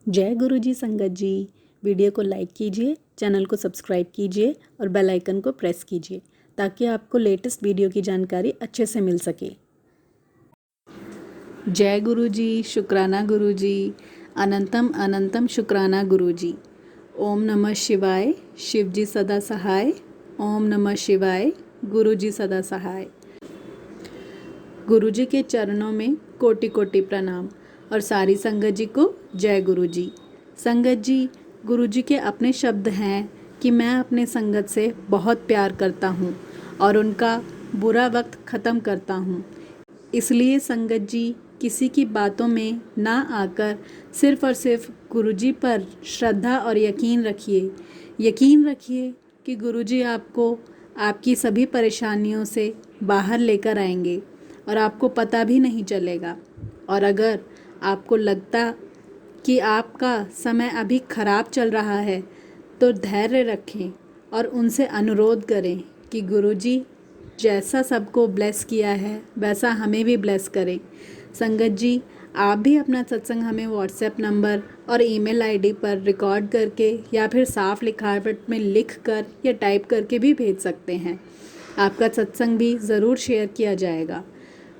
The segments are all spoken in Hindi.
जय गुरु जी संगत जी। वीडियो को लाइक कीजिए, चैनल को सब्सक्राइब कीजिए और बेल आइकन को प्रेस कीजिए ताकि आपको लेटेस्ट वीडियो की जानकारी अच्छे से मिल सके। जय गुरु जी, शुक्राना गुरु जी, अनंतम अनंतम शुक्राना गुरु जी। ओम नमः शिवाय, शिव जी सदा सहाय। ओम नमः शिवाय, गुरु जी सदा सहाय। गुरु जी के चरणों में कोटि कोटि प्रणाम और सारी संगत जी को जय गुरु जी। संगत जी, गुरु जी के अपने शब्द हैं कि मैं अपने संगत से बहुत प्यार करता हूँ और उनका बुरा वक्त ख़त्म करता हूँ। इसलिए संगत जी, किसी की बातों में ना आकर सिर्फ़ और सिर्फ गुरु जी पर श्रद्धा और यकीन रखिए। यकीन रखिए कि गुरु जी आपको आपकी सभी परेशानियों से बाहर लेकर आएंगे और आपको पता भी नहीं चलेगा। और अगर आपको लगता कि आपका समय अभी ख़राब चल रहा है तो धैर्य रखें और उनसे अनुरोध करें कि गुरुजी जैसा सबको ब्लेस किया है वैसा हमें भी ब्लेस करें। संगत जी, आप भी अपना सत्संग हमें व्हाट्सएप नंबर और ईमेल आईडी पर रिकॉर्ड करके या फिर साफ लिखावट में लिख कर या टाइप करके भी भेज सकते हैं। आपका सत्संग भी ज़रूर शेयर किया जाएगा।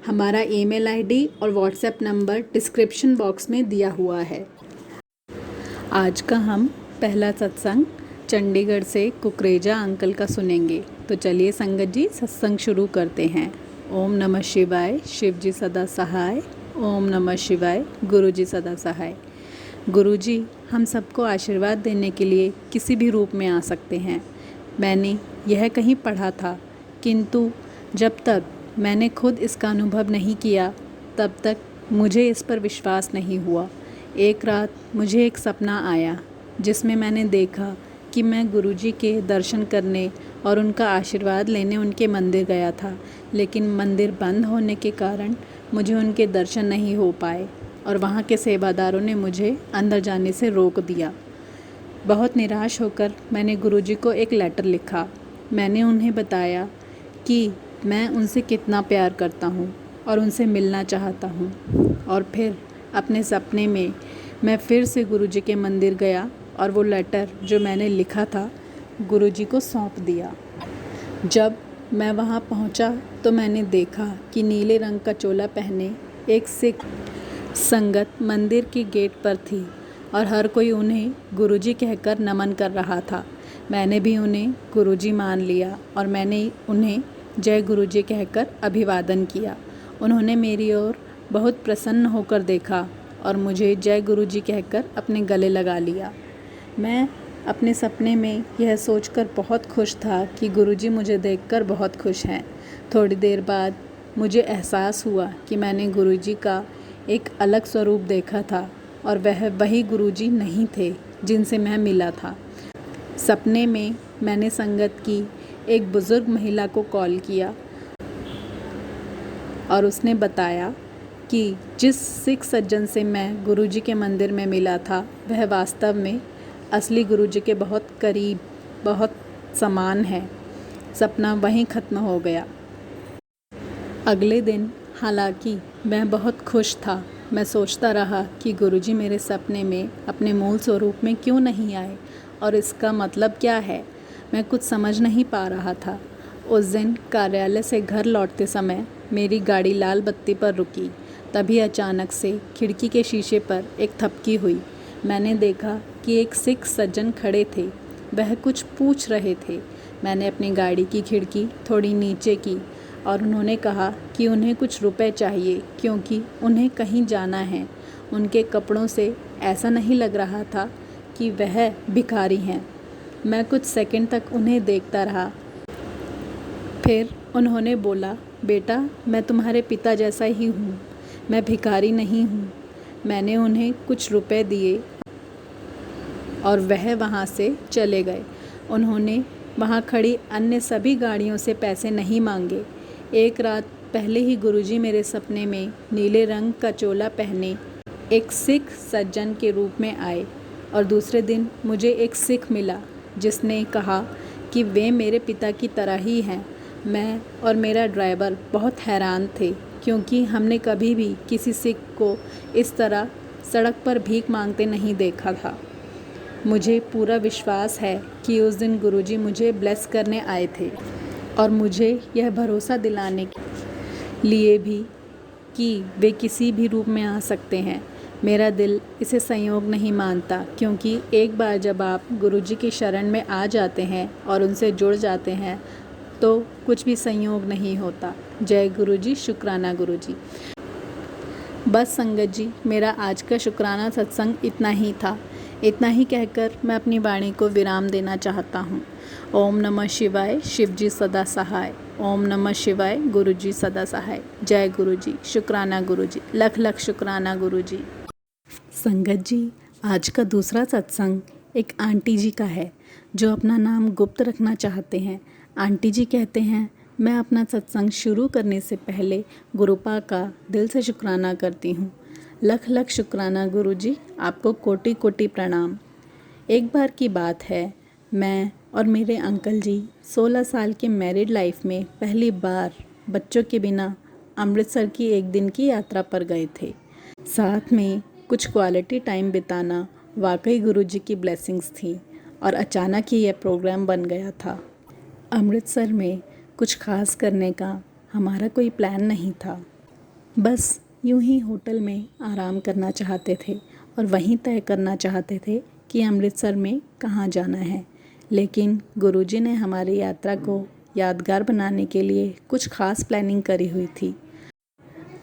हमारा ईमेल आईडी और व्हाट्सएप नंबर डिस्क्रिप्शन बॉक्स में दिया हुआ है। आज का हम पहला सत्संग चंडीगढ़ से कुकरेजा अंकल का सुनेंगे। तो चलिए संगत जी, सत्संग शुरू करते हैं। ओम नमः शिवाय, शिव जी सदा सहाय। ओम नमः शिवाय, गुरु जी सदा सहाय। गुरु जी हम सबको आशीर्वाद देने के लिए किसी भी रूप में आ सकते हैं। मैंने यह कहीं पढ़ा था, किंतु जब तक मैंने खुद इसका अनुभव नहीं किया तब तक मुझे इस पर विश्वास नहीं हुआ। एक रात मुझे एक सपना आया जिसमें मैंने देखा कि मैं गुरुजी के दर्शन करने और उनका आशीर्वाद लेने उनके मंदिर गया था, लेकिन मंदिर बंद होने के कारण मुझे उनके दर्शन नहीं हो पाए और वहाँ के सेवादारों ने मुझे अंदर जाने से रोक दिया। बहुत निराश होकर मैंने गुरुजी को एक लेटर लिखा। मैंने उन्हें बताया कि मैं उनसे कितना प्यार करता हूँ और उनसे मिलना चाहता हूँ। और फिर अपने सपने में मैं फिर से गुरुजी के मंदिर गया और वो लेटर जो मैंने लिखा था गुरुजी को सौंप दिया। जब मैं वहाँ पहुँचा तो मैंने देखा कि नीले रंग का चोला पहने एक सिख संगत मंदिर के गेट पर थी और हर कोई उन्हें गुरुजी कहकर नमन कर रहा था। मैंने भी उन्हें गुरुजी मान लिया और मैंने उन्हें जय गुरुजी कहकर अभिवादन किया। उन्होंने मेरी ओर बहुत प्रसन्न होकर देखा और मुझे जय गुरुजी कहकर अपने गले लगा लिया। मैं अपने सपने में यह सोचकर बहुत खुश था कि गुरुजी मुझे देखकर बहुत खुश हैं। थोड़ी देर बाद मुझे एहसास हुआ कि मैंने गुरुजी का एक अलग स्वरूप देखा था और वह वही गुरुजी नहीं थे जिनसे मैं मिला था। सपने में मैंने संगत की एक बुज़ुर्ग महिला को कॉल किया और उसने बताया कि जिस सिख सज्जन से मैं गुरुजी के मंदिर में मिला था वह वास्तव में असली गुरुजी के बहुत करीब, बहुत समान है। सपना वहीं ख़त्म हो गया। अगले दिन हालांकि मैं बहुत खुश था। मैं सोचता रहा कि गुरुजी मेरे सपने में अपने मूल स्वरूप में क्यों नहीं आए और इसका मतलब क्या है। मैं कुछ समझ नहीं पा रहा था। उस दिन कार्यालय से घर लौटते समय मेरी गाड़ी लाल बत्ती पर रुकी। तभी अचानक से खिड़की के शीशे पर एक थपकी हुई। मैंने देखा कि एक सिख सज्जन खड़े थे। वह कुछ पूछ रहे थे। मैंने अपनी गाड़ी की खिड़की थोड़ी नीचे की और उन्होंने कहा कि उन्हें कुछ रुपए चाहिए क्योंकि उन्हें कहीं जाना है। उनके कपड़ों से ऐसा नहीं लग रहा था कि वह भिखारी हैं। मैं कुछ सेकंड तक उन्हें देखता रहा। फिर उन्होंने बोला, बेटा मैं तुम्हारे पिता जैसा ही हूँ, मैं भिखारी नहीं हूँ। मैंने उन्हें कुछ रुपए दिए और वह वहाँ से चले गए। उन्होंने वहाँ खड़ी अन्य सभी गाड़ियों से पैसे नहीं मांगे। एक रात पहले ही गुरुजी मेरे सपने में नीले रंग का चोला पहने एक सिख सज्जन के रूप में आए और दूसरे दिन मुझे एक सिख मिला जिसने कहा कि वे मेरे पिता की तरह ही हैं। मैं और मेरा ड्राइवर बहुत हैरान थे क्योंकि हमने कभी भी किसी सिख को इस तरह सड़क पर भीख मांगते नहीं देखा था। मुझे पूरा विश्वास है कि उस दिन गुरुजी मुझे ब्लेस करने आए थे और मुझे यह भरोसा दिलाने के लिए भी कि वे किसी भी रूप में आ सकते हैं। मेरा दिल इसे संयोग नहीं मानता, क्योंकि एक बार जब आप गुरुजी की शरण में आ जाते हैं और उनसे जुड़ जाते हैं तो कुछ भी संयोग नहीं होता। जय गुरुजी, शुक्राना गुरुजी। बस संगत जी, मेरा आज का शुक्राना सत्संग इतना ही था। इतना ही कहकर मैं अपनी वाणी को विराम देना चाहता हूँ। ओम नमः शिवाय, शिव जी सदा सहाय। ओम नमः शिवाय, गुरु जी सदा सहाय। जय गुरु जी, शुक्राना गुरु जी, लख लख शुक्राना गुरु जी। संगत जी, आज का दूसरा सत्संग एक आंटी जी का है जो अपना नाम गुप्त रखना चाहते हैं। आंटी जी कहते हैं, मैं अपना सत्संग शुरू करने से पहले गुरुपा का दिल से शुक्राना करती हूँ। लख लख शुक्राना गुरु जी, आपको कोटि कोटि प्रणाम। एक बार की बात है, मैं और मेरे अंकल जी 16 साल के मैरिड लाइफ में पहली बार बच्चों के बिना अमृतसर की एक दिन की यात्रा पर गए थे। साथ में कुछ क्वालिटी टाइम बिताना वाकई गुरुजी की ब्लेसिंग्स थी और अचानक ही यह प्रोग्राम बन गया था। अमृतसर में कुछ खास करने का हमारा कोई प्लान नहीं था, बस यूं ही होटल में आराम करना चाहते थे और वहीं तय करना चाहते थे कि अमृतसर में कहाँ जाना है। लेकिन गुरुजी ने हमारी यात्रा को यादगार बनाने के लिए कुछ खास प्लानिंग करी हुई थी।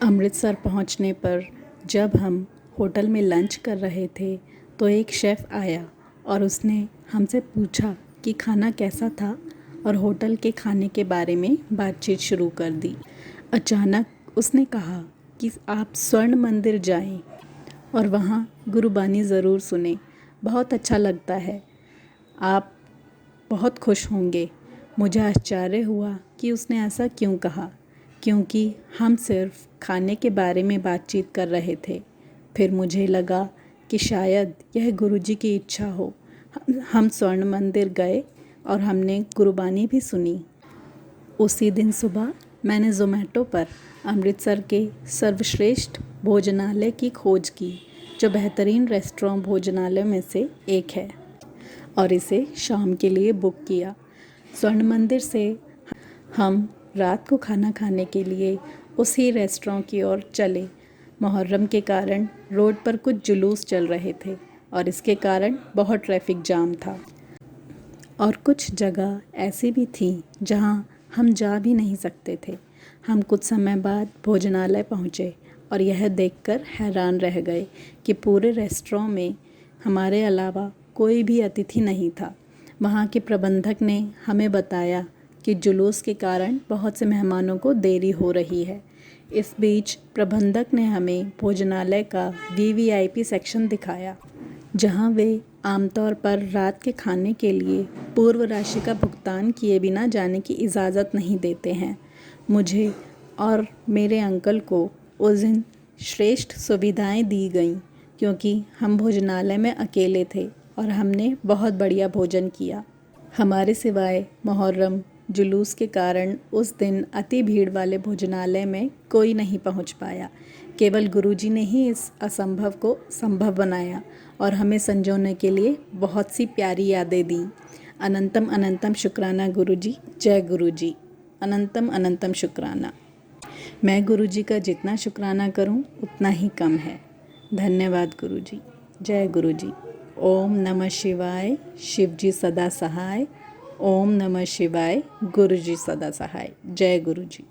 अमृतसर पहुंचने पर जब हम होटल में लंच कर रहे थे तो एक शेफ़ आया और उसने हमसे पूछा कि खाना कैसा था और होटल के खाने के बारे में बातचीत शुरू कर दी। अचानक उसने कहा कि आप स्वर्ण मंदिर जाएं और वहाँ गुरुबानी ज़रूर सुने, बहुत अच्छा लगता है, आप बहुत खुश होंगे। मुझे आश्चर्य हुआ कि उसने ऐसा क्यों कहा, क्योंकि हम सिर्फ खाने के बारे में बातचीत कर रहे थे। फिर मुझे लगा कि शायद यह गुरुजी की इच्छा हो। हम स्वर्ण मंदिर गए और हमने गुरुबानी भी सुनी। उसी दिन सुबह मैंने ज़ोमैटो पर अमृतसर के सर्वश्रेष्ठ भोजनालय की खोज की, जो बेहतरीन रेस्टोरेंट भोजनालय में से एक है, और इसे शाम के लिए बुक किया। स्वर्ण मंदिर से हम रात को खाना खाने के लिए उसी रेस्टोरेंट की ओर चले। मुहर्रम के कारण रोड पर कुछ जुलूस चल रहे थे और इसके कारण बहुत ट्रैफिक जाम था और कुछ जगह ऐसी भी थी जहां हम जा भी नहीं सकते थे। हम कुछ समय बाद भोजनालय पहुंचे और यह देखकर हैरान रह गए कि पूरे रेस्टोरेंट में हमारे अलावा कोई भी अतिथि नहीं था। वहाँ के प्रबंधक ने हमें बताया कि जुलूस के कारण बहुत से मेहमानों को देरी हो रही है। इस बीच प्रबंधक ने हमें भोजनालय का वीवीआईपी सेक्शन दिखाया, जहाँ वे आमतौर पर रात के खाने के लिए पूर्व राशि का भुगतान किए बिना जाने की इजाज़त नहीं देते हैं। मुझे और मेरे अंकल को उस दिन श्रेष्ठ सुविधाएं दी गईं, क्योंकि हम भोजनालय में अकेले थे और हमने बहुत बढ़िया भोजन किया। हमारे सिवाय मुहर्रम जुलूस के कारण उस दिन अति भीड़ वाले भोजनालय में कोई नहीं पहुंच पाया। केवल गुरुजी ने ही इस असंभव को संभव बनाया और हमें संजोने के लिए बहुत सी प्यारी यादें दी। अनंतम अनंतम शुक्राना गुरुजी। जय गुरुजी। अनंतम अनंतम शुक्राना। मैं गुरुजी का जितना शुक्राना करूं उतना ही कम है। धन्यवाद गुरुजी। जय गुरुजी। ओम नमः शिवाय, शिव जी सदा सहाय। ओम नमः शिवाय, गुरुजी सदा सहाय। जय गुरुजी।